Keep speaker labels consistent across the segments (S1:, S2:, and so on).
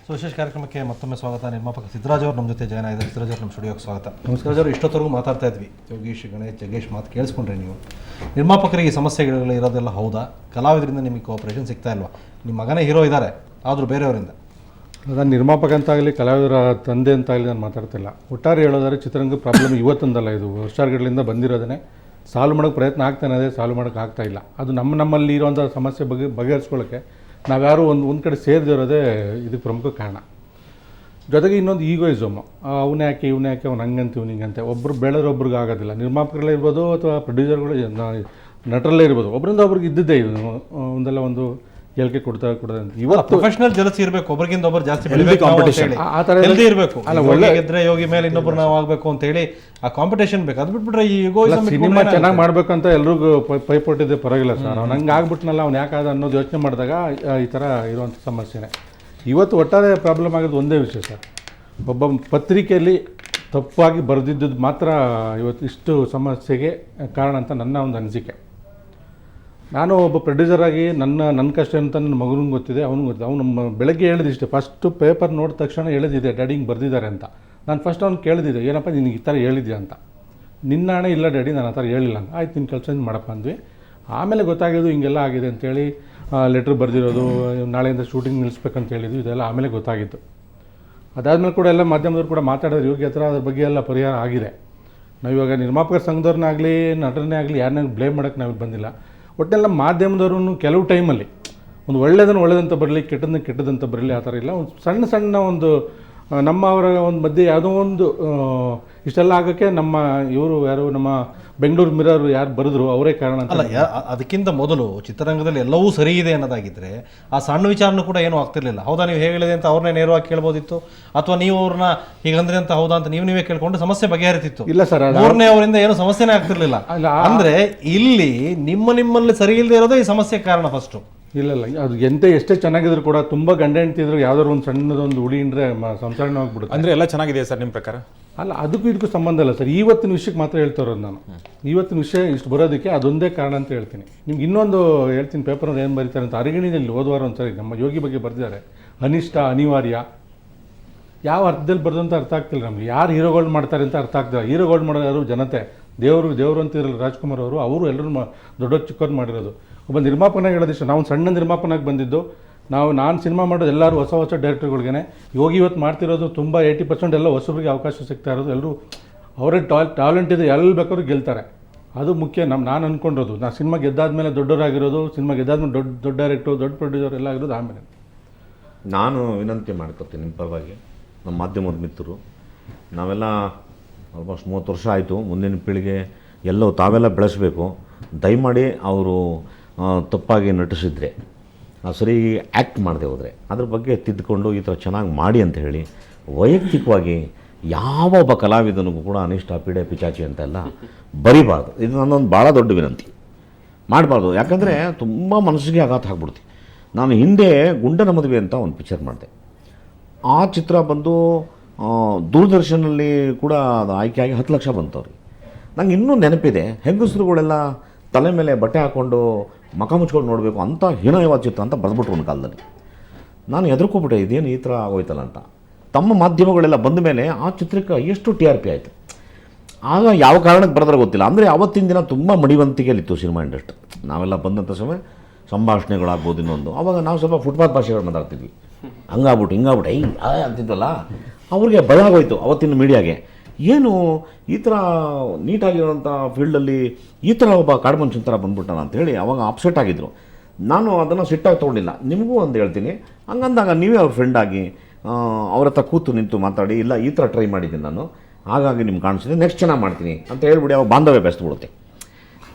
S1: So ವಿಶೇಷ ಕಾರ್ಯಕ್ರಮಕ್ಕೆ ಮತ್ತೊಮ್ಮೆ ಸ್ವಾಗತ. ನಿರ್ಮಾಪಕ ಸಿದ್ದರಾಜ್ ಅವರು ನಮ್ಮ ಜೊತೆ ಜಾಯ್ನ್ ಆಗಿದ್ದಾರೆ. ಸಿದ್ದರಾಜ್ ಅವರು ನಮ್ಮ ಸ್ಟುಡಿಯೋಗೆ ಸ್ವಾಗತ. ಸಿದ್ದರಾಜ್ ಅವರು, ಇಷ್ಟೊತ್ತರೆಗೂ ಮಾತಾಡ್ತಾ ಇದ್ವಿ, ಯೋಗೀಶ್, ಗಣೇಶ್, ಜಗ್ಗೇಶ್ ಮಾತು ಕೇಳಿಸ್ಕೊಂಡ್ರೆ ನೀವು ನಿರ್ಮಾಪಕರಿಗೆ ಸಮಸ್ಯೆಗಳು ಇರೋದೆಲ್ಲ ಹೌದಾ? ಕಲಾವಿದರಿಂದ ನಿಮಗೆ ಕೋಆಪರೇಷನ್ ಸಿಗ್ತಾ ಇಲ್ವಾ? ನಿಮ್ಮ ಮಗನೇ ಹೀರೋ ಇದ್ದಾರೆ, ಆದರೂ ಬೇರೆಯವರಿಂದ.
S2: ನಾನು ನಿರ್ಮಾಪಕ ಅಂತಾಗಲಿ ಕಲಾವಿದರ ತಂದೆ ಅಂತಾಗಲಿ ನಾನು ಮಾತಾಡ್ತಿಲ್ಲ. ಒಟ್ಟಾರೆ ಹೇಳೋದಾದ್ರೆ ಚಿತ್ರರಂಗ ಪ್ರಾಬ್ಲಮ್ ಇವತ್ತೊಂದಲ್ಲ, ಇದು ವರ್ಷಗಳಿಂದ ಬಂದಿರೋದೇ. ಸಾಲ್ವ್ ಮಾಡೋಕ್ಕೆ ಪ್ರಯತ್ನ ಆಗ್ತಾನೆ ಇದೆ, ಸಾಲ್ವ್ ಮಾಡೋಕ್ಕೆ ಆಗ್ತಾಯಿಲ್ಲ. ಅದು ನಮ್ಮಲ್ಲಿ ಇರುವಂಥ ಸಮಸ್ಯೆ ಬಗೆಹರಿಸ್ಕೊಳ್ಳೋಕ್ಕೆ ನಾವ್ಯಾರು ಒಂದು ಕಡೆ ಸೇರಿದಿರೋದೇ ಇದಕ್ಕೆ ಪ್ರಮುಖ ಕಾರಣ. ಜೊತೆಗೆ ಇನ್ನೊಂದು ಈಗೋಯಿಸಮ್, ಅವನೇ ಯಾಕೆ ಇವನೇ ಯಾಕೆ ಅವ್ನು ಹಂಗಂತ ಇವ್ನು ಹಿಂಗಂತೆ ಒಬ್ಬರು ಬೆಳೆದ್ರೆ ಒಬ್ರಿಗೆ ಆಗೋದಿಲ್ಲ. ನಿರ್ಮಾಪಕರಲ್ಲೇ ಇರ್ಬೋದು ಅಥವಾ ಪ್ರೊಡ್ಯೂಸರ್ಗಳು, ನಟರಲ್ಲೇ ಇರ್ಬೋದು, ಒಬ್ಬರಿಂದ ಒಬ್ರಿಗೆ ಇದ್ದಿದ್ದೇ ಇದು ಒಂದಲ್ಲ ಒಂದು ಹೇಳಿಕೆ ಕೊಡ್ತಾ ಇವತ್ತು
S1: ಪ್ರೊಫೆಷನಲ್ ಜಲಸಿ ಇರಬೇಕು, ಒಬ್ಬರಿಗಿಂತ ಒಬ್ಬರು ಜಾಸ್ತಿ
S2: ಕಾಂಪಿಟೇಷನ್ ಆ ಥರ
S1: ಇರಬೇಕು. ಒಳ್ಳೆ ಗೆದ್ರೆ ಯೋಗಿ ಮೇಲೆ ಇನ್ನೊಬ್ರು ನಾವು ಆಗಬೇಕು ಅಂತ ಹೇಳಿ ಆ ಕಾಂಪಿಟೇಷನ್ ಬೇಕು. ಅದು ಬಿಟ್ಬಿಟ್ರೆ ಈ
S2: ಸಿನಿಮಾ ಚೆನ್ನಾಗಿ ಮಾಡಬೇಕು ಅಂತ ಎಲ್ರಿಗೂ ಪೈಪೋಟಿದೆ, ಪರವಾಗಿಲ್ಲ ಸರ್. ಅವ್ನು ಹಂಗೆ ಆಗ್ಬಿಟ್ನಲ್ಲ, ಅವ್ನು ಯಾಕಾದ ಅನ್ನೋದು ಯೋಚನೆ ಮಾಡಿದಾಗ ಈ ಥರ ಇರುವಂಥ ಸಮಸ್ಯೆನೇ. ಇವತ್ತು ಒಟ್ಟಾರೆ ಪ್ರಾಬ್ಲಮ್ ಆಗೋದು ಒಂದೇ ವಿಷಯ ಸರ್, ಒಬ್ಬ ಪತ್ರಿಕೆಯಲ್ಲಿ ತಪ್ಪಾಗಿ ಬರೆದಿದ್ದದ್ದು ಮಾತ್ರ ಇವತ್ತು ಇಷ್ಟು ಸಮಸ್ಯೆಗೆ ಕಾರಣ ಅಂತ ನನ್ನ ಒಂದು ಅನಿಸಿಕೆ. ನಾನು ಒಬ್ಬ ಪ್ರೊಡ್ಯೂಸರಾಗಿ ನನ್ನ ಕಷ್ಟ ಅಂತ ನನ್ನ ಮಗನಿಗೆ ಗೊತ್ತಿದೆ, ಅವ್ನಿಗೆ ಗೊತ್ತಿದೆ. ಅವ್ನು ಬೆಳಗ್ಗೆ ಹೇಳಿದಿಷ್ಟೇ, ಫಸ್ಟು ಪೇಪರ್ ನೋಡಿದ ತಕ್ಷಣ ಹೇಳಿದ್ದೆ ಡ್ಯಾಡಿ ಹಿಂಗೆ ಬರೆದಿದ್ದಾರೆ ಅಂತ. ನಾನು ಫಸ್ಟ್ ಅವ್ನು ಕೇಳಿದ್ದೆ, ಏನಪ್ಪ ನಿನಗೆ ಈ ಥರ ಹೇಳಿದ್ಯಾ ಅಂತ. ನಿನ್ನ ಹಣೆ ಇಲ್ಲ ಡ್ಯಾಡಿ, ನಾನು ಆ ಥರ ಹೇಳಿಲ್ಲ ಅಂತ. ಆಯ್ತು, ನಿನ್ನ ಕೆಲಸ ಮಾಡಪ್ಪ ಅಂದ್ವಿ. ಆಮೇಲೆ ಗೊತ್ತಾಗಿದ್ದು ಹಿಂಗೆಲ್ಲ ಆಗಿದೆ ಅಂತೇಳಿ ಲೆಟ್ರ್ ಬರೆದಿರೋದು, ನಾಳೆಯಿಂದ ಶೂಟಿಂಗ್ ನಿಲ್ಲಿಸ್ಬೇಕಂತ ಹೇಳಿದ್ವಿ, ಇದೆಲ್ಲ ಆಮೇಲೆ ಗೊತ್ತಾಗಿತ್ತು. ಅದಾದಮೇಲೆ ಕೂಡ ಎಲ್ಲ ಮಾಧ್ಯಮದವ್ರು ಕೂಡ ಮಾತಾಡೋದು, ಯೋಗಿ ಹತ್ರ ಅದ್ರ ಬಗ್ಗೆ ಎಲ್ಲ ಪರಿಹಾರ ಆಗಿದೆ. ನಾವಿವಾಗ ನಿರ್ಮಾಪಕರ ಸಂಘದವ್ರನ್ನಾಗಲಿ ನಟರನ್ನೇ ಆಗಲಿ ಯಾರನ್ನ ಬ್ಲೇಮ್ ಮಾಡೋಕ್ಕೆ ನಾವು ಬಂದಿಲ್ಲ. ಒಟ್ಟೆಲ್ಲ ಮಾಧ್ಯಮದವ್ರೂ ಕೆಲವು ಟೈಮಲ್ಲಿ ಒಂದು ಒಳ್ಳೆಯದಂತ ಬರಲಿ, ಕೆಟ್ಟದಂತ ಬರಲಿ, ಆ ಥರ ಇಲ್ಲ. ಒಂದು ಸಣ್ಣ ಒಂದು ಅವರ ಒಂದು ಮಧ್ಯೆ ಯಾವುದೋ ಒಂದು ಇಷ್ಟೆಲ್ಲ ಆಗೋಕ್ಕೆ ಯಾರು ನಮ್ಮ ಬೆಂಗಳೂರು ಮಿರರ್ ಯಾರು ಬರೆದ್ರು ಅವರೇ ಕಾರಣ
S1: ಅಲ್ಲ. ಅದಕ್ಕಿಂತ ಮೊದಲು ಚಿತ್ರರಂಗದಲ್ಲಿ ಎಲ್ಲವೂ ಸರಿ ಇದೆ ಅನ್ನೋದಾಗಿದ್ದರೆ ಆ ಸಣ್ಣ ವಿಚಾರನೂ ಕೂಡ ಏನೂ ಆಗ್ತಿರ್ಲಿಲ್ಲ. ಹೌದಾ, ನೀವು ಹೇಳಿದೆ ಅಂತ ಅವ್ರನ್ನೇ ನೇರವಾಗಿ ಕೇಳ್ಬೋದಿತ್ತು, ಅಥವಾ ನೀವು ಅವ್ರನ್ನ ಹೀಗಂದ್ರೆ ಅಂತ ಹೌದಾ ಅಂತ ನೀವೇ ಕೇಳ್ಕೊಂಡು ಸಮಸ್ಯೆ ಬಗೆಹರಿತಿತ್ತು.
S2: ಇಲ್ಲ ಸರ್,
S1: ಮೂರನೇ ಅವರಿಂದ ಏನು ಸಮಸ್ಯೆನೇ ಆಗ್ತಿರ್ಲಿಲ್ಲ. ಅಂದ್ರೆ ಇಲ್ಲಿ ನಿಮ್ಮಲ್ಲಿ ಸರಿ ಇಲ್ಲದೆ ಇರೋದೇ ಈ ಸಮಸ್ಯೆ ಕಾರಣ ಫಸ್ಟು.
S2: ಇಲ್ಲ ಅದು ಎಷ್ಟೇ ಚೆನ್ನಾಗಿದ್ರು ಕೂಡ ತುಂಬ ಗಂಡ ಹೆಂಡ್ತಿದ್ರು ಯಾವ್ದಾದ್ರು ಒಂದು ಸಣ್ಣದೊಂದು ಉಡಿ ಅಂದ್ರೆ ಸಂಸಾರನೇ ಹೋಗ್ಬಿಡುತ್ತೆ.
S3: ಅಂದರೆ ಎಲ್ಲ ಚೆನ್ನಾಗಿದೆ ಸರ್ ನಿಮ್ಮ ಪ್ರಕಾರ?
S2: ಅಲ್ಲ, ಅದಕ್ಕೂ ಇದಕ್ಕೂ ಸಂಬಂಧ ಇಲ್ಲ ಸರ್. ಇವತ್ತಿನ ವಿಷಯಕ್ಕೆ ಮಾತ್ರ ಹೇಳ್ತಾ ಇರೋದು ನಾನು. ಇವತ್ತಿನ ವಿಷಯ ಇಷ್ಟು ಬರೋದಕ್ಕೆ ಅದೊಂದೇ ಕಾರಣ ಅಂತ ಹೇಳ್ತೀನಿ. ನಿಮ್ಗೆ ಇನ್ನೊಂದು ಹೇಳ್ತೀನಿ, ಪೇಪರ್ನಲ್ಲಿ ಏನು ಬರೀತಾರೆ ಅಂತ. ಅರಗಿಣಿಯಲ್ಲಿ ಹೋದವಾರ ಒಂದ್ಸರಿ ನಮ್ಮ ಯೋಗಿ ಬಗ್ಗೆ ಬರೆದಿದ್ದಾರೆ, ಅನಿಷ್ಟ ಅನಿವಾರ್ಯ. ಯಾವ ಅರ್ಥದಲ್ಲಿ ಬರೆದು ಅಂತ ಅರ್ಥ ಆಗ್ತಿಲ್ಲ ನಮಗೆ. ಯಾರು ಹೀರೋಗಳು ಮಾಡ್ತಾರೆ ಅಂತ ಅರ್ಥ ಆಗ್ತಿಲ್ಲ. ಹೀರೋಗಳು ಮಾಡೋದು ಯಾರು? ಜನತೆ. ದೇವರು ಅಂತಿರಲ್ಲ ರಾಜ್ಕುಮಾರ್ ಅವರು ಎಲ್ಲರೂ ದೊಡ್ಡ ಚಿಕ್ಕವ್ರು ಮಾಡಿರೋದು. ಒಬ್ಬ ನಿರ್ಮಾಪನಾಗಿ ಹೇಳೋದಿಷ್ಟು, ನಾವು ಸಣ್ಣ ನಿರ್ಮಾಪನಾಗಿ ಬಂದಿದ್ದು. ನಾನು ಸಿನಿಮಾ ಮಾಡೋದು ಎಲ್ಲರೂ ಹೊಸ ಡೈರೆಕ್ಟರ್ಗಳಿಗೇ. ಯೋಗಿ ಇವತ್ತು ಮಾಡ್ತಿರೋದು ತುಂಬ 80% ಎಲ್ಲ ಹೊಸಬ್ರಿಗೆ ಅವಕಾಶ ಸಿಗ್ತಾ ಇರೋದು. ಎಲ್ಲರೂ ಅವರೇ ಟ್ಯಾಲೆಂಟ್ ಇದೆ, ಎಲ್ಲಿ ಬೇಕಾದ್ರೂ ಗೆಲ್ತಾರೆ. ಅದು ಮುಖ್ಯ. ನಾನು ಅಂದ್ಕೊಂಡಿರೋದು, ನಾನು ಸಿನಿಮಾ ಗೆದ್ದಾದ್ಮೇಲೆ ದೊಡ್ಡವರಾಗಿರೋದು, ಸಿನಿಮಾ ಗೆದ್ದಾದ್ಮೇಲೆ ದೊಡ್ಡ ಡೈರೆಕ್ಟರ್, ದೊಡ್ಡ ಪ್ರೊಡ್ಯೂಸರ್ ಎಲ್ಲ ಆಗಿರೋದು ಆಮೇಲೆ.
S4: ನಾನು ವಿನಂತಿ ಮಾಡ್ಕೊತೀನಿ ನಿಮ್ಮ ಪರವಾಗಿ, ನಮ್ಮ ಮಾಧ್ಯಮದ ಮಿತ್ರರು, ನಾವೆಲ್ಲ ಆಲ್ಮೋಸ್ಟ್ 30 ವರ್ಷ ಆಯಿತು. ಮುಂದಿನ ಪೀಳಿಗೆ ಎಲ್ಲೋ ತಾವೆಲ್ಲ ಬೆಳೆಸಬೇಕು. ದಯಮಾಡಿ ಅವರು ತಪ್ಪಾಗಿ ನಟಿಸಿದರೆ, ಸರಿ ಆ್ಯಕ್ಟ್ ಮಾಡದೆ ಹೋದರೆ ಅದ್ರ ಬಗ್ಗೆ ತಿದ್ದುಕೊಂಡು ಈ ಥರ ಚೆನ್ನಾಗಿ ಮಾಡಿ ಅಂತ ಹೇಳಿ, ವೈಯಕ್ತಿಕವಾಗಿ ಯಾವ ಒಬ್ಬ ಕಲಾವಿದನಿಗೂ ಕೂಡ ಅನಿಷ್ಟ, ಪೀಡೆ, ಪಿಚಾಚಿ ಅಂತೆಲ್ಲ ಬರಿಬಾರ್ದು. ಇದು ನನ್ನೊಂದು ಭಾಳ ದೊಡ್ಡ ವಿನಂತಿ. ಮಾಡಬಾರ್ದು. ಯಾಕಂದರೆ ತುಂಬ ಮನಸ್ಸಿಗೆ ಆಘಾತ ಆಗ್ಬಿಡ್ತಿ. ನಾನು ಹಿಂದೆ ಗುಂಡನ ಮದುವೆ ಅಂತ ಒಂದು ಪಿಕ್ಚರ್ ಮಾಡಿದೆ. ಆ ಚಿತ್ರ ಬಂದು ದೂರದರ್ಶನಲ್ಲಿ ಕೂಡ ಅದು ಆಯ್ಕೆಯಾಗಿ 10 ಲಕ್ಷ ಬಂತು ಅವ್ರಿಗೆ. ನಂಗೆ ಇನ್ನೂ ನೆನಪಿದೆ, ಹೆಂಗಸರುಗಳೆಲ್ಲ ತಲೆ ಮೇಲೆ ಬಟ್ಟೆ ಹಾಕ್ಕೊಂಡು ಮಖ ಮುಚ್ಕೊಂಡು ನೋಡಬೇಕು ಅಂತ ಹೀನಾಯವಾದ ಚಿತ್ರ ಅಂತ ಬರೆದ್ಬಿಟ್ರು ಒಂದು ಕಾಲದಲ್ಲಿ. ನಾನು ಹೆದರ್ಕೊಬಿಟ್ಟೆ, ಇದೇನು ಈ ಥರ ಆಗೋಯ್ತಲ್ಲ ಅಂತ. ತಮ್ಮ ಮಾಧ್ಯಮಗಳೆಲ್ಲ ಬಂದ ಮೇಲೆ ಆ ಚಿತ್ರಕ್ಕೆ ಎಷ್ಟು TRP ಆಯಿತು. ಆಗ ಯಾವ ಕಾರಣಕ್ಕೆ ಬರೆದ್ರೆ ಗೊತ್ತಿಲ್ಲ. ಅಂದರೆ ಅವತ್ತಿನ ದಿನ ತುಂಬ ಮಡಿವಂತಿಕೆಯಲ್ಲಿತ್ತು ಸಿನಿಮಾ ಇಂಡಸ್ಟ್ರಿ. ನಾವೆಲ್ಲ ಬಂದಂಥ ಸಮಯ ಸಂಭಾಷಣೆಗಳಾಗ್ಬೋದು ಇನ್ನೊಂದು. ಆವಾಗ ನಾವು ಸ್ವಲ್ಪ ಫುಟ್ಪಾತ್ ಭಾಷೆಗಳು ಮಾತಾಡ್ತಿದ್ವಿ. ಹಿಂಗಾಗ್ಬಿಟ್ಟು ಅಂತಿದ್ವಲ್ಲ, ಅವ್ರಿಗೆ ಭಯ ಆಗೋಯ್ತು ಅವತ್ತಿನ ಮೀಡಿಯಾಗೆ. ಏನು ಈ ಥರ ನೀಟಾಗಿರೋಂಥ ಫೀಲ್ಡಲ್ಲಿ ಈ ಥರ ಒಬ್ಬ ಕಾಡು ಮನುಷ್ಯನ ಥರ ಬಂದ್ಬಿಟ್ಟಾನ ಅಂಥೇಳಿ ಅವಾಗ ಅಪ್ಸೆಟ್ ಆಗಿದ್ದರು. ನಾನು ಅದನ್ನು ಸಿಟ್ಟಾಗಿ ತೊಗೊಂಡಿಲ್ಲ. ನಿಮಗೂ ಒಂದು ಹೇಳ್ತೀನಿ, ಹಂಗಂದಾಗ ನೀವೇ ಅವ್ರ ಫ್ರೆಂಡಾಗಿ ಅವ್ರ ಹತ್ರ ಕೂತು ನಿಂತು ಮಾತಾಡಿ, ಇಲ್ಲ ಈ ಥರ ಟ್ರೈ ಮಾಡಿದ್ದೀನಿ ನಾನು, ಹಾಗಾಗಿ ನಿಮ್ಗೆ ಕಾಣಿಸಿದೆ, ನೆಕ್ಸ್ಟ್ ಚೆನ್ನಾಗಿ ಮಾಡ್ತೀನಿ ಅಂತ ಹೇಳ್ಬಿಡಿ. ಅವಾಗ ಬಾಂಧವ್ಯ ಬೆಳೆಸ್ಬಿಡುತ್ತೆ.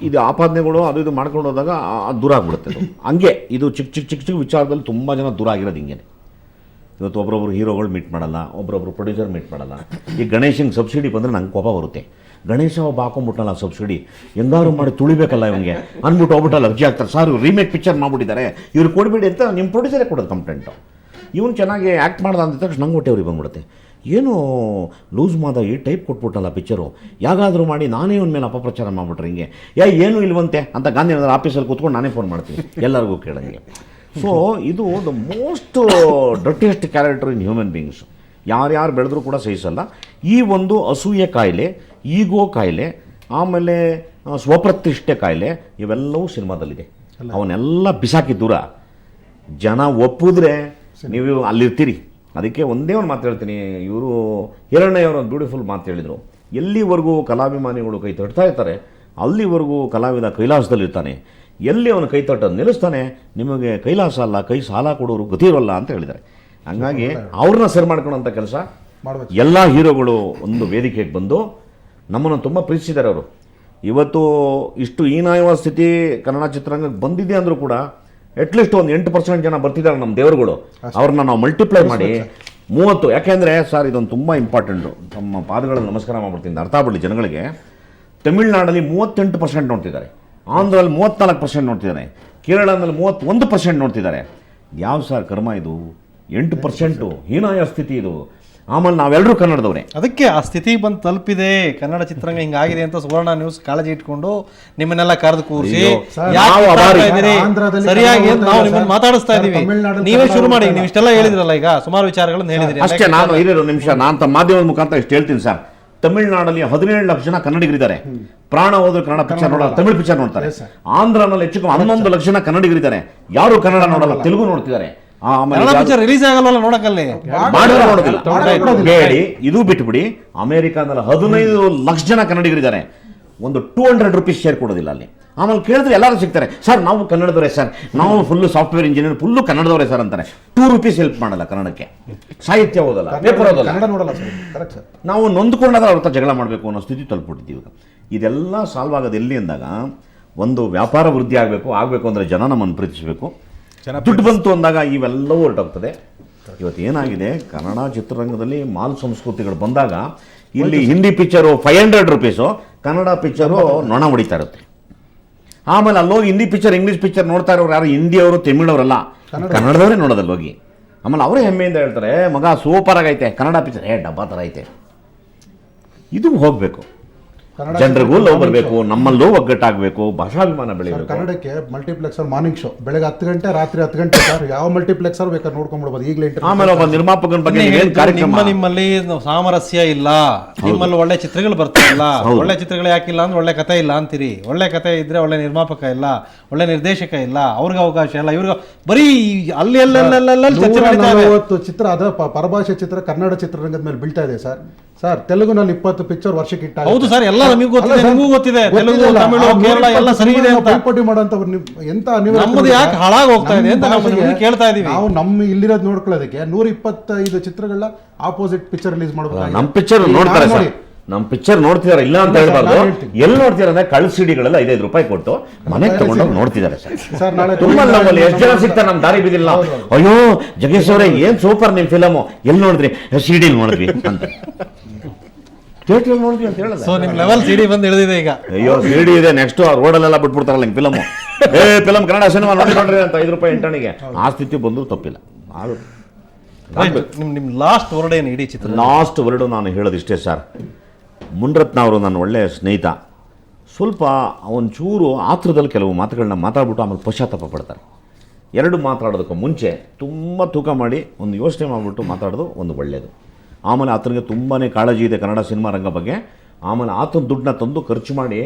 S4: ಇದು ಆಪಾದನೆಗಳು ಅದು ಇದು ಮಾಡ್ಕೊಂಡು ಹೋದಾಗ ದೂರ ಆಗಿಬಿಡುತ್ತೆ. ಅದು ಹಂಗೆ ಇದು ಚಿಕ್ಕ ವಿಚಾರದಲ್ಲಿ ತುಂಬ ಜನ ದೂರ ಆಗಿರೋದು ಹಿಂಗೆ. ಇವತ್ತು ಒಬ್ಬರೊಬ್ರು ಹೀರೋಗಳು ಮೀಟ್ ಮಾಡಲ್ಲ, ಒಬ್ಬರೊಬ್ರು ಪ್ರೊಡ್ಯೂಸರ್ ಮೀಟ್ ಮಾಡಲ್ಲ. ಈ ಗಣೇಶಂಗೆ ಸಬ್ಸಿಡಿ ಬಂದರೆ ನಂಗೆ ಕೋಪ ಬರುತ್ತೆ. ಗಣೇಶ ಒಬ್ಬ ಹಾಕೊಂಡ್ಬಿಟ್ಟಲ್ಲ ಸಬ್ಸಿಡಿ, ಹೆಂಗಾರು ಮಾಡಿ ತುಳಿಬೇಕಲ್ಲ ಇವಂಗೆ ಅಂದ್ಬಿಟ್ಟು ಹೋಗ್ಬಿಟ್ಟಲ್ಲ ಅರ್ಜಿ ಆಗ್ತಾರೆ. ಸಾರ್ ಇವ್ರು ರೀಮೇಕ್ ಪಿಕ್ಚರ್ ಮಾಡಿಬಿಟ್ಟಿದ್ದಾರೆ, ಇವ್ರು ಕೊಡಬೇಡಿ ಅಂತ ನಿಮ್ಮ ಪ್ರೊಡ್ಯೂಸರೇ ಕೊಡೋದು ಕಂಪ್ಲೇಂಟು. ಇವನು ಚೆನ್ನಾಗಿ ಆ್ಯಕ್ಟ್ ಮಾಡ್ದ ಅಂದ ತಕ್ಷಣ ನಂಗೆ ಹೊಟ್ಟೆ ಅವ್ರಿಗೆ ಬಂದ್ಬಿಡುತ್ತೆ. ಏನು ಲೂಸ್ ಮಾದಾಗಿ ಟೈಪ್ ಕೊಟ್ಬಿಟ್ಟಲ್ಲ ಪಿಕ್ಚರು, ಯಾಗಾದರೂ ಮಾಡಿ ನಾನೇ ಇವನ ಮೇಲೆ ಅಪಪ್ರಚಾರ ಮಾಡಿಬಿಟ್ರೆ ಹಿಂಗೆ ಏನೂ ಇಲ್ವಂತೆ ಅಂತ ಗಾಂಧಿನಗರ ಆಫೀಸಲ್ಲಿ ಕೂತ್ಕೊಂಡು ನಾನೇ ಫೋನ್ ಮಾಡ್ತೀನಿ ಎಲ್ಲರಿಗೂ ಕೇಳಂಗೆ. ಸೊ ಇದು the most dirtiest character in human beings. ಯಾರ್ಯಾರು ಬೆಳೆದ್ರೂ ಕೂಡ ಸಹಿಸಲ್ಲ. ಈ ಒಂದು ಅಸೂಯೆ ಕಾಯಿಲೆ, ಈಗೋ ಕಾಯಿಲೆ, ಆಮೇಲೆ ಸ್ವಪ್ರತಿಷ್ಠೆ ಕಾಯಿಲೆ, ಇವೆಲ್ಲವೂ ಸಿನಿಮಾದಲ್ಲಿದೆ. ಅವನ್ನೆಲ್ಲ ಬಿಸಾಕಿ ದೂರ ಜನ ಒಪ್ಪಿದ್ರೆ ನೀವು ಅಲ್ಲಿರ್ತೀರಿ. ಅದಕ್ಕೆ ಒಂದೇ ಒಂದು ಮಾತು ಹೇಳ್ತೀನಿ. ಇವರು ಹಿರಣ್ಣಯ್ಯವರು ಒಂದು ಬ್ಯೂಟಿಫುಲ್ ಮಾತು ಹೇಳಿದರು, ಎಲ್ಲಿವರೆಗೂ ಕಲಾಭಿಮಾನಿಗಳು ಕೈ ತಟ್ತಾ ಇರ್ತಾರೆ ಅಲ್ಲಿವರೆಗೂ ಕಲಾವಿದ ಕೈಲಾಸದಲ್ಲಿರ್ತಾನೆ, ಎಲ್ಲಿ ಅವನು ಕೈ ತಟ್ಟೋದು ನಿಲ್ಲಿಸ್ತಾನೆ ನಿಮಗೆ ಕೈಲಾಸ ಅಲ್ಲ ಕೈ ಸಾಲ ಕೊಡೋರು ಗತಿ ಇರೋಲ್ಲ ಅಂತ ಹೇಳಿದ್ದಾರೆ. ಹಂಗಾಗಿ ಅವ್ರನ್ನ ಸರಿ ಮಾಡ್ಕೊಳ್ಳೋಂಥ ಕೆಲಸ ಎಲ್ಲ ಹೀರೋಗಳು ಒಂದು ವೇದಿಕೆಗೆ ಬಂದು ನಮ್ಮನ್ನು ತುಂಬ ಪ್ರೀತಿಸಿದ್ದಾರೆ. ಅವರು ಇವತ್ತು ಇಷ್ಟು ಹೀನಾಯವಾದ ಸ್ಥಿತಿ ಕನ್ನಡ ಚಿತ್ರರಂಗಕ್ಕೆ ಬಂದಿದೆ ಅಂದರೂ ಕೂಡ ಅಟ್ಲೀಸ್ಟ್ ಒಂದು 8% ಜನ ಬರ್ತಿದ್ದಾರೆ ನಮ್ಮ ದೇವರುಗಳು. ಅವ್ರನ್ನ ನಾವು ಮಲ್ಟಿಪ್ಲೈ ಮಾಡಿ 30, ಯಾಕೆಂದರೆ ಸರ್ ಇದೊಂದು ತುಂಬ ಇಂಪಾರ್ಟೆಂಟು. ನಮ್ಮ ಪಾದಗಳಲ್ಲಿ ನಮಸ್ಕಾರ ಮಾಡ್ಬಿಡ್ತೀನಿ, ಅರ್ಥ ಆಗ್ಬಿಡಲಿ ಜನಗಳಿಗೆ. ತಮಿಳ್ನಾಡಲ್ಲಿ 38% ನೋಡ್ತಿದ್ದಾರೆ, ಆಂಧ್ರಲ್ಲಿ 34% ನೋಡ್ತಿದ್ದಾರೆ, ಕೇರಳದಲ್ಲಿ 31% ನೋಡ್ತಿದ್ದಾರೆ. ಯಾವ ಸರ್ ಕರ್ಮ ಇದು? 8% ಹೀನಾಯ ಸ್ಥಿತಿ ಇದು. ಆಮೇಲೆ ನಾವೆಲ್ಲರೂ ಕನ್ನಡದವರೇ.
S1: ಅದಕ್ಕೆ ಆ ಸ್ಥಿತಿಗೆ ಬಂದು ತಲುಪಿದೆ ಕನ್ನಡ ಚಿತ್ರರಂಗ ಹಿಂಗಾಗಿದೆ ಅಂತ ಸುವರ್ಣ ನ್ಯೂಸ್ ಕಾಳಜಿ ಇಟ್ಕೊಂಡು ನಿಮ್ಮನ್ನೆಲ್ಲ ಕರೆದು ಕೂರಿಸಿ ಸರಿಯಾಗಿ ನಾವು ನಿಮ್ಮನ್ನು ಮಾತಾಡಿಸ್ತಾ ಇದೀವಿ. ನೀವೇ ಶುರು ಮಾಡಿ. ನೀವು ಇಷ್ಟೆಲ್ಲ ಹೇಳಿದ್ರಲ್ಲ, ಈಗ ಸುಮಾರು ವಿಚಾರಗಳನ್ನು ಹೇಳಿದ್ರಿ.
S4: ಅಷ್ಟೇ, ನಾನು 2 ನಿಮಿಷ ನಾನು ತಮ್ಮ ಮಾಧ್ಯಮದ ಮುಖಾಂತರ ಇಷ್ಟು ಹೇಳ್ತೀನಿ ಸರ್. ತಮಿಳುನಾಡಲ್ಲಿ 17 ಲಕ್ಷ ಜನ ಕನ್ನಡಿಗರಿದ್ದಾರೆ. ಪ್ರಾಣ ಹೋದ್ರೆ ಕನ್ನಡ ಪಿಕ್ಚರ್ ನೋಡಲ್ಲ, ತಮಿಳು ಪಿಕ್ಚರ್ ನೋಡ್ತಾರೆ. ಆಂಧ್ರನಲ್ಲಿ ಹೆಚ್ಚು 11 ಲಕ್ಷ ಜನ ಕನ್ನಡಿಗರಿದ್ದಾರೆ, ಯಾರು ಕನ್ನಡ ನೋಡಲ್ಲ, ತೆಲುಗು ನೋಡ್ತಿದ್ದಾರೆ.
S1: ರಿಲೀಸ್ ಆಗಲ್ಲ ನೋಡಕಲ್ಲಿ,
S4: ಬೇಡಿ. ಇದು ಬಿಟ್ಬಿಡಿ, ಅಮೆರಿಕಾದಲ್ಲಿ 15 ಲಕ್ಷ ಜನ ಕನ್ನಡಿಗರಿದ್ದಾರೆ. ಒಂದು 200 ರೂಪೀಸ್ ಶೇರ್ ಕೊಡೋದಿಲ್ಲ ಅಲ್ಲಿ. ಆಮೇಲೆ ಕೇಳಿದ್ರೆ ಎಲ್ಲರೂ ಸಿಗ್ತಾರೆ, ಸರ್ ನಾವು ಕನ್ನಡದವರೇ ಸರ್, ನಾವು ಫುಲ್ಲು ಸಾಫ್ಟ್ವೇರ್ ಇಂಜಿನಿಯರ್, ಫುಲ್ಲು ಕನ್ನಡದವರೇ ಸರ್ ಅಂತಾರೆ. 2 ರೂಪೀಸ್ ಹೆಲ್ಪ್ ಮಾಡಲ್ಲ ಕನ್ನಡಕ್ಕೆ. ಸಾಹಿತ್ಯ ಓದಲ್ಲ, ಪೇಪರ್ ಓದಲ್ಲ. ನಾವು ನೊಂದ್ಕೊಂಡಾಗ ಅವ್ರ ಹತ್ರ ಜಗಳ ಮಾಡಬೇಕು ಅನ್ನೋ ಸ್ಥಿತಿ ತಲುಪಿಬಿಟ್ಟಿದ್ದೀವಿ. ಇದೆಲ್ಲ ಸಾಲ್ವ್ ಆಗೋದು ಎಲ್ಲಿ ಅಂದಾಗ, ಒಂದು ವ್ಯಾಪಾರ ವೃದ್ಧಿ ಆಗಬೇಕು ಅಂದರೆ ಜನ ನಮ್ಮನ್ನು ಪ್ರೀತಿಸಬೇಕು. ದುಡ್ಡು ಬಂತು ಅಂದಾಗ ಇವೆಲ್ಲವೂ ಹೊರಟೋಗ್ತದೆ. ಇವತ್ತು ಏನಾಗಿದೆ, ಕನ್ನಡ ಚಿತ್ರರಂಗದಲ್ಲಿ ಮಾಲ್ ಸಂಸ್ಕೃತಿಗಳು ಬಂದಾಗ ಇಲ್ಲಿ Hindi picture 500 rupees, Kannada picture ನೊಣ ಹೊಡಿತಾ ಇರುತ್ತೆ. ಆಮೇಲೆ ಅಲ್ಲೋಗಿ ಹಿಂದಿ ಪಿಕ್ಚರ್, ಇಂಗ್ಲೀಷ್ ಪಿಕ್ಚರ್ ನೋಡ್ತಾ ಇರೋರು ಯಾರು ಹಿಂದಿಯವರು ತಮಿಳವರಲ್ಲ, ಕನ್ನಡದವರೇ ನೋಡೋದಲ್ಲಿ ಹೋಗಿ. ಆಮೇಲೆ ಅವರೇ ಹೆಮ್ಮೆಯಿಂದ ಹೇಳ್ತಾರೆ, ಮಗ ಸೂಪರ್ ಆಗೈತೆ ಕನ್ನಡ ಪಿಕ್ಚರ್, ಡಬ್ಬಾ ಥರ ಐತೆ. ಇದು ಹೋಗಬೇಕು, ಜನರಿಗೂ ಲವ್ ಬರಬೇಕು, ನಮ್ಮಲ್ಲೂ ಒಗ್ಗಟ್ಟಾಗಬೇಕು, ಭಾಷಾಭಿಮಾನ ಬೆಳೆಯಬೇಕು.
S3: ಕನ್ನಡಕ್ಕೆ ಮಲ್ಟಿಪ್ಲೆಕ್ಸ್ ಮಾರ್ನಿಂಗ್ ಶೋ ಬೆಳಗ್ಗೆ 10 ಗಂಟೆ ರಾತ್ರಿ 10 ಗಂಟೆ ಸರ್, ಯಾವ ಮಲ್ಟಿಪ್ಲೆಕ್ಸ್ ಬೇಕಾದ್ರೆ ನೋಡ್ಕೊಂಡ್ಬಿಡ್ಬೋದು ಈಗಲೇ.
S4: ಆಮೇಲೆ ಒಬ್ಬ ನಿರ್ಮಾಪಕನ ಬಗ್ಗೆ
S1: ನಿಮ್ಮಲ್ಲಿ ಸಾಮರಸ್ಯ ಇಲ್ಲ, ನಿಮ್ಮಲ್ಲಿ ಒಳ್ಳೆ ಚಿತ್ರಗಳು ಬರ್ತಾ ಇಲ್ಲ. ಒಳ್ಳೆ ಚಿತ್ರಗಳು ಯಾಕಿಲ್ಲ ಅಂದ್ರೆ ಒಳ್ಳೆ ಕಥೆ ಇಲ್ಲ ಅಂತೀರಿ. ಒಳ್ಳೆ ಕಥೆ ಇದ್ರೆ ಒಳ್ಳೆ ನಿರ್ಮಾಪಕ ಇಲ್ಲ, ಒಳ್ಳೆ ನಿರ್ದೇಶಕ ಇಲ್ಲ, ಅವ್ರಿಗೆ ಅವಕಾಶ ಇಲ್ಲ, ಇವ್ರಿಗೆ ಬರೀ ಅಲ್ಲಿ
S3: ಚಿತ್ರ ಅದ ಪರಭಾಷೆ ಚಿತ್ರ ಕನ್ನಡ ಚಿತ್ರರಂಗದ ಮೇಲೆ ಬೀಳ್ತಾ ಇದೆ ಸರ್. ಸರ್ ತೆಲುಗುನಲ್ಲಿ 20 ಪಿಕ್ಚರ್ ವರ್ಷಕ್ಕೆ ಇಟ್ಟ.
S1: ಹೌದು ಸರ್, ಎಲ್ಲ ನಮಗೂ ಗೊತ್ತಿದೆ, ನಿಮಗೂ ಗೊತ್ತಿದೆ. ತೆಲುಗು, ತಮಿಳು, ಕೇರಳ ಎಲ್ಲ ಸರಿ ಇದೆ ಅಂತ
S3: ಪೈಪೋಟಿ ಮಾಡುವಂತ ಎಂತ
S1: ನಮ್ಮದು ಯಾಕೆ ಹಾಳಾಗಿ ಹೋಗ್ತಾ ಇದೆ ಅಂತ ನಾವು ಕೇಳ್ತಾ ಇದೀವಿ.
S3: ನಾವು ನಮ್ಮ ಇಲ್ಲಿರೋದು ನೋಡ್ಕೊಳ್ಳೋದಕ್ಕೆ 125 ಚಿತ್ರಗಳನ್ನ ಆಪೋಸಿಟ್ ಪಿಕ್ಚರ್ ರಿಲೀಸ್ ಮಾಡಬೇಕು.
S4: ನಮ್ಮ ಪಿಕ್ಚರ್ ನೋಡ್ತಾರೆ ಸರ್, ನಮ್ಮ ಪಿಕ್ಚರ್ ನೋಡ್ತಿದಾರೆ, ಇಲ್ಲ ಅಂತ ಹೇಳ್ಬಾರ್ದು. ಎಲ್ಲಿ ನೋಡ್ತಿದಾರೆ ಅಂದ್ರೆ ಕಳ್ಳ ಸಿಡಿಗಳೆಲ್ಲ 5 ರೂಪಾಯಿ ಕೊಟ್ಟು ಮನೆಗೆ ತಗೊಂಡೋಗಿ ನೋಡ್ತಿದ್ದಾರೆ ಸರ್. ತುಂಬಾ ನಮ್ಮಲ್ಲಿ ಎಷ್ಟು ಜನ ಸಿಗ್ತಾರೆ, ನಮ್ಮ ದಾರಿ ಬಿದ್ದಿಲ್ಲ. ಅಯ್ಯೋ ಜಗೇಶ್ ಅವರೇ ಏನ್ ಸೂಪರ್ ನಿಮ್ ಫಿಲಮು, ಎಲ್ಲಿ ನೋಡಿದ್ರಿ? ಸಿಡಿ ನೋಡಿದ್ವಿ ಅಂತ ನೋಡಿದ್ವಿ ಅಂತ ಹೇಳೋದು.
S1: ಸೊ ನಿಮ್ ಲೆವೆಲ್ ಸಿಡಿ ಬಂದು ಇಳಿದಿದೆ ಈಗ.
S4: ಅಯ್ಯೋ ಸಿಡಿ ಇದೆ, ನೆಕ್ಸ್ಟ್ ಆ ರೋಡಲ್ಲೆಲ್ಲ ಬಿಟ್ಬಿಡ್ತಾರಲ್ಲ ಹಿಂಗೆ ಫಿಲಮು, ಫಿಲಮ್ ಕನ್ನಡ ಸಿನಿಮಾ ನೋಡ್ರಿ ಅಂತ 5 ರೂಪಾಯಿ ಇಂಟರ್ನಿಗೆ. ಆ ಸ್ಥಿತಿ ಬಂದರೂ ತಪ್ಪಿಲ್ಲ.
S1: ನಿಮ್ ಲಾಸ್ಟ್ ವರ್ಡ್ ಏನು ಇಡೀ ಚಿತ್ರ?
S4: ಲಾಸ್ಟ್ ವರ್ಡು ನಾನು ಹೇಳೋದಿಷ್ಟೇ ಸರ್. ಮುನ್ರತ್ನ ಅವರು ನನ್ನ ಒಳ್ಳೆಯ ಸ್ನೇಹಿತ. ಸ್ವಲ್ಪ ಒಂಚೂರು ಆತ್ರದಲ್ಲಿ ಕೆಲವು ಮಾತುಗಳನ್ನ ಮಾತಾಡ್ಬಿಟ್ಟು ಆಮೇಲೆ ಪಶ್ಚಾತ್ತಾಪ ಪಡ್ತಾರೆ. 2 ಮಾತಾಡೋದಕ್ಕೆ ಮುಂಚೆ ತುಂಬ ತೂಕ ಮಾಡಿ ಒಂದು ಯೋಚನೆ ಮಾಡಿಬಿಟ್ಟು ಮಾತಾಡೋದು ಒಂದು ಒಳ್ಳೆಯದು. ಆಮೇಲೆ ಆತನಿಗೆ ತುಂಬಾ ಕಾಳಜಿ ಇದೆ ಕನ್ನಡ ಸಿನಿಮಾ ರಂಗ ಬಗ್ಗೆ. ಆಮೇಲೆ ಆತನ ದುಡ್ಡನ್ನ ತಂದು ಖರ್ಚು ಮಾಡಿ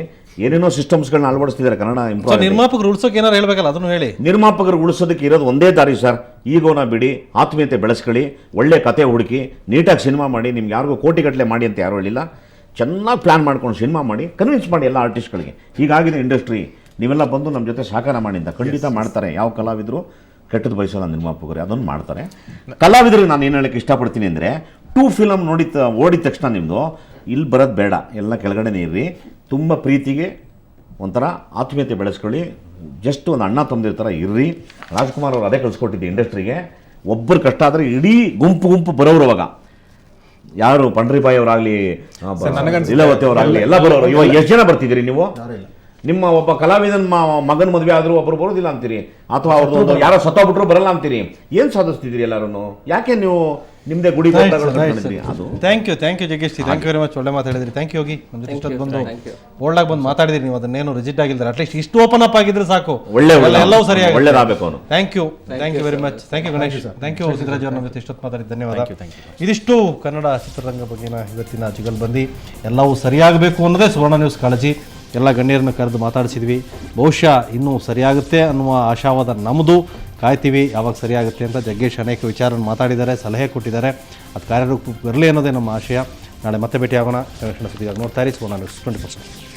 S4: ಏನೇನೋ ಸಿಸ್ಟಮ್ಸ್ಗಳನ್ನ ಅಳವಡಿಸ್ತಿದ್ದಾರೆ ಕನ್ನಡ ಇಂಪ್ರೂವ್.
S1: ನಿರ್ಮಾಪಕರು ಉಳಿಸೋಕೆ ಏನಾರು ಹೇಳ್ಬೇಕಲ್ಲ, ಅದನ್ನು ಹೇಳಿ.
S4: ನಿರ್ಮಾಪಕರು ಉಳಿಸೋದಕ್ಕೆ ಇರೋದು ಒಂದೇ ದಾರಿ ಸರ್, ಈಗೋನ ಬಿಡಿ, ಆತ್ಮೀಯತೆ ಬೆಳೆಸ್ಕೊಳ್ಳಿ, ಒಳ್ಳೆ ಕತೆ ಹುಡುಕಿ, ನೀಟಾಗಿ ಸಿನಿಮಾ ಮಾಡಿ. ನಿಮ್ಗೆ ಯಾರಿಗೂ ಕೋಟಿಗಟ್ಟಲೆ ಮಾಡಿ ಅಂತ ಯಾರೂ ಹೇಳಿಲ್ಲ. ಚೆನ್ನಾಗಿ ಪ್ಲ್ಯಾನ್ ಮಾಡ್ಕೊಂಡು ಸಿನಿಮಾ ಮಾಡಿ, ಕನ್ವಿನ್ಸ್ ಮಾಡಿ ಎಲ್ಲ ಆರ್ಟಿಸ್ಟ್ಗಳಿಗೆ. ಹೀಗಾಗಿದೆ ಇಂಡಸ್ಟ್ರಿ, ನೀವೆಲ್ಲ ಬಂದು ನಮ್ಮ ಜೊತೆ ಸಹಕಾರ ಮಾಡಿ ಅಂತ. ಖಂಡಿತ ಮಾಡ್ತಾರೆ. ಯಾವ ಕಲಾವಿದರು ಕೆಟ್ಟದ್ದು ಬಯಸೋಲ್ಲ, ನಿರ್ಮಾಪಕರು ಅದನ್ನು ಮಾಡ್ತಾರೆ. ಕಲಾವಿದರಿಗೆ ನಾನು ಏನು ಹೇಳೋಕ್ಕೆ ಇಷ್ಟಪಡ್ತೀನಿ ಅಂದರೆ, 2 ಫಿಲಮ್ ಓಡಿದ ತಕ್ಷಣ ನಿಮ್ಮದು ಇಲ್ಲಿ ಬರೋದು ಬೇಡ, ಎಲ್ಲ ಕೆಳಗಡೆನೇ ಇರ್ರಿ. ತುಂಬ ಪ್ರೀತಿಗೆ ಒಂಥರ ಆತ್ಮೀಯತೆ ಬೆಳೆಸ್ಕೊಳ್ಳಿ. ಜಸ್ಟ್ ಒಂದು ಅಣ್ಣ ತಮ್ಮದಿರ ಥರ ಇರ್ರಿ. ರಾಜ್ಕುಮಾರ್ ಅವರು ಅದೇ ಕಳಿಸ್ಕೊಟ್ಟಿದ್ದೆ ಇಂಡಸ್ಟ್ರಿಗೆ. ಒಬ್ಬರು ಕಷ್ಟ ಆದರೆ ಇಡೀ ಗುಂಪು ಬರೋರು. ಅವಾಗ ಯಾರು ಪಂಡ್ರಿಬಾಯಿ ಅವರಾಗಲಿ, ಲೀಲಾವತಿ ಅವರಾಗಲಿ ಎಲ್ಲ ಬರೋರು. ಇವಾಗ ಎಷ್ಟು ಜನ ಬರ್ತಿದ್ದೀರಿ ನೀವು? ನಿಮ್ಮ ಒಬ್ಬ ಕಲಾವಿದನ ಮಗನ ಮದುವೆ ಆದರೂ ಒಬ್ಬರು ಬರೋದಿಲ್ಲ ಅಂತೀರಿ, ಅಥವಾ ಅವ್ರದ್ದು ಯಾರೋ ಸತ್ತೋಗ್ಬಿಟ್ರು ಬರಲ್ಲ ಅಂತೀರಿ. ಏನು ಸಾಧಿಸ್ತಿದ್ದೀರಿ ಎಲ್ಲರೂ? ಯಾಕೆ ನೀವು ನಿಮ್ಮದೇ ಗುಡಿ ಅದು?
S1: Thank you Jaggesh, thank you very much. ಒಳ್ಳೆ ಮಾತಾಡಿದ್ರಿ. ಥ್ಯಾಂಕ್ ಯು ಹೋಗಿ ನಮ್ಮ ಜೊತೆ ಇಷ್ಟೊತ್ತು ಬಂದು ಬೋಲ್ಡಾಗಿ ಬಂದು ಮಾತಾಡಿದ್ರಿ. ನೀವು ಅದನ್ನೇನು ರಿಜಿಟ್ ಆಗಿದ್ರೆ ಅಟ್ಲೀಸ್ಟ್ ಇಷ್ಟು ಓಪನ್ ಅಪ್ ಆಗಿದ್ರೆ ಸಾಕು, ಎಲ್ಲವೂ ಸರಿಯಾಗಿ
S4: ಒಳ್ಳೇದಾಗಬೇಕು ಅವನು.
S1: Thank you very much. Thank you Ganesh, thank you Siddaraj ಅವ್ರ ನಮ್ಮ ಜೊತೆ ಇಷ್ಟೊತ್ತು ಮಾತಾಡಿದ ಧನ್ಯವಾದ. ಇದಿಷ್ಟು ಕನ್ನಡ ಚಿತ್ರರಂಗ ಬಗ್ಗೆನ ಇವತ್ತಿನ ಜುಗಲ್ಬಂದಿ. ಎಲ್ಲವೂ ಸರಿಯಾಗಬೇಕು ಅನ್ನೋದೇ ಸುವರ್ಣ ನ್ಯೂಸ್ ಕಾಳಜಿ. ಎಲ್ಲ ಗಣ್ಯರನ್ನು ಕರೆದು ಮಾತಾಡಿಸಿದ್ವಿ. ಬಹುಶಃ ಇನ್ನೂ ಸರಿಯಾಗುತ್ತೆ ಅನ್ನುವ ಆಶಾವಾದ ನಮ್ಮದು. ಕಾಯ್ತೀವಿ ಯಾವಾಗ ಸರಿಯಾಗುತ್ತೆ ಅಂತ. ಜಗ್ಗೇಶ್ ಅನೇಕ ವಿಚಾರವನ್ನು ಮಾತಾಡಿದ್ದಾರೆ, ಸಲಹೆ ಕೊಟ್ಟಿದ್ದಾರೆ. ಅದು ಕಾರ್ಯರೂಪಕ್ಕೆ ಬರಲಿ ಅನ್ನೋದೇ ನಮ್ಮ ಆಶಯ. ನಾಳೆ ಮತ್ತೆ ಭೇಟಿಯಾಗೋಣ. ಸುದ್ದಿಗಾಗಿ ನೋಡ್ತಾ ಇರಿ ಸುವರ್ಣ ನ್ಯೂಸ್ 24.